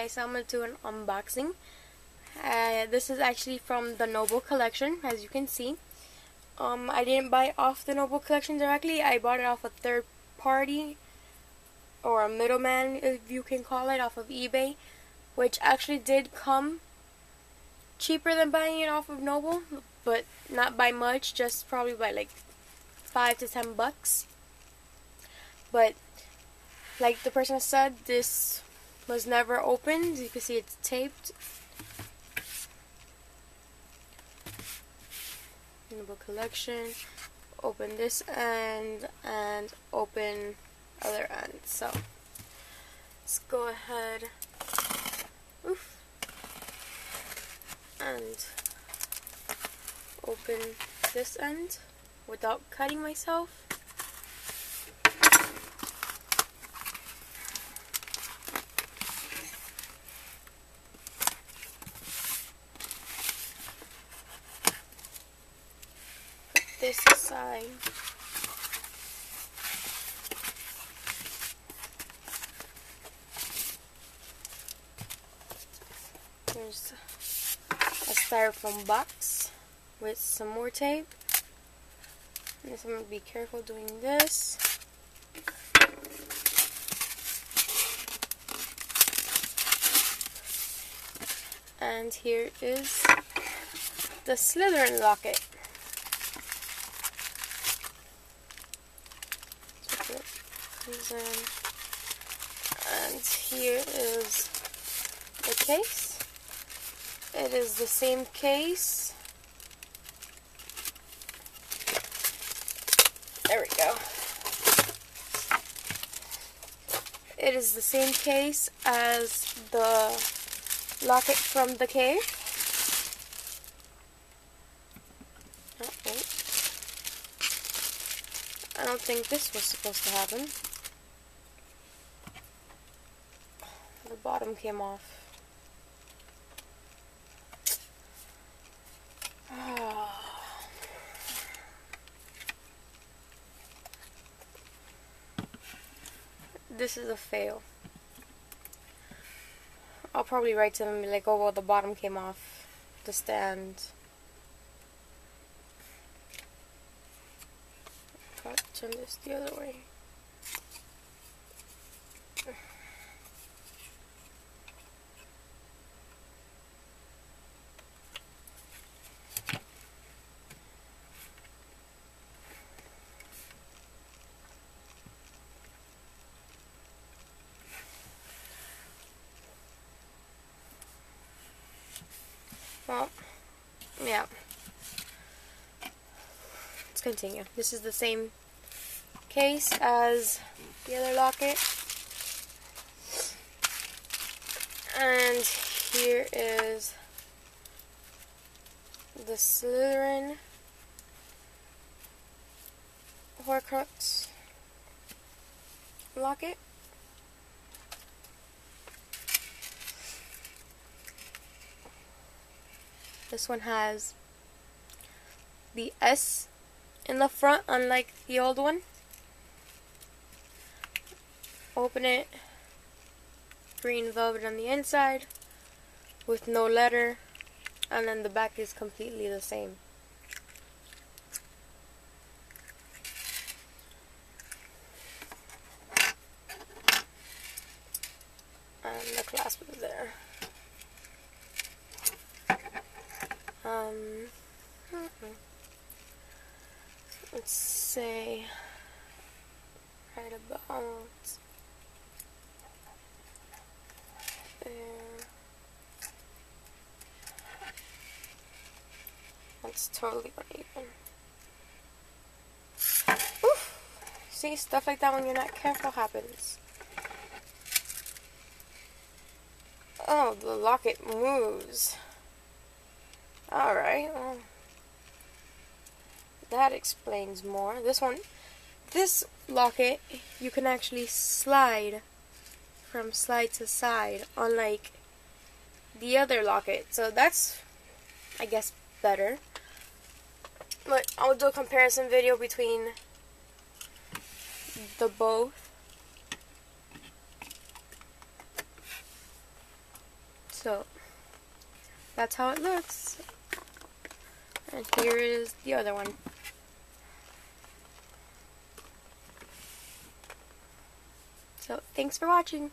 guys, I'm going to do an unboxing. This is actually from the Noble collection, as you can see. I didn't buy it off the Noble collection directly. I bought it off a third party, or a middleman, if you can call it, off of eBay, which actually did come cheaper than buying it off of Noble, but not by much, just probably by like $5 to $10. But like the person said, this was never opened. You can see it's taped. Noble collection. Open this end and open other end. So let's go ahead and open this end without cutting myself. Put this aside. There's a styrofoam box with some more tape. And I'm going to be careful doing this. And here is the Slytherin locket. And here is the case. It is the same case. There we go. It is the same case as the locket from the cave. Oh, wait. I don't think this was supposed to happen. The bottom came off. This is a fail. I'll probably write to them and be like, oh well, the bottom came off the stand. Turn this the other way. Well, yeah. Let's continue. This is the same case as the other locket. And here is the Slytherin Horcrux Locket. This one has the S in the front, unlike the old one. Open it. Green velvet on the inside with no letter, and then the back is completely the same. And the clasp is there. Let's say right about there. That's totally uneven. Oof. See, stuff like that when you're not careful happens. Oh, the locket moves. Alright, well, that explains more. This locket, you can actually slide from side to side, unlike the other locket. So that's, I guess, better. But I'll do a comparison video between the both. So that's how it looks. And here is the other one. So thanks for watching.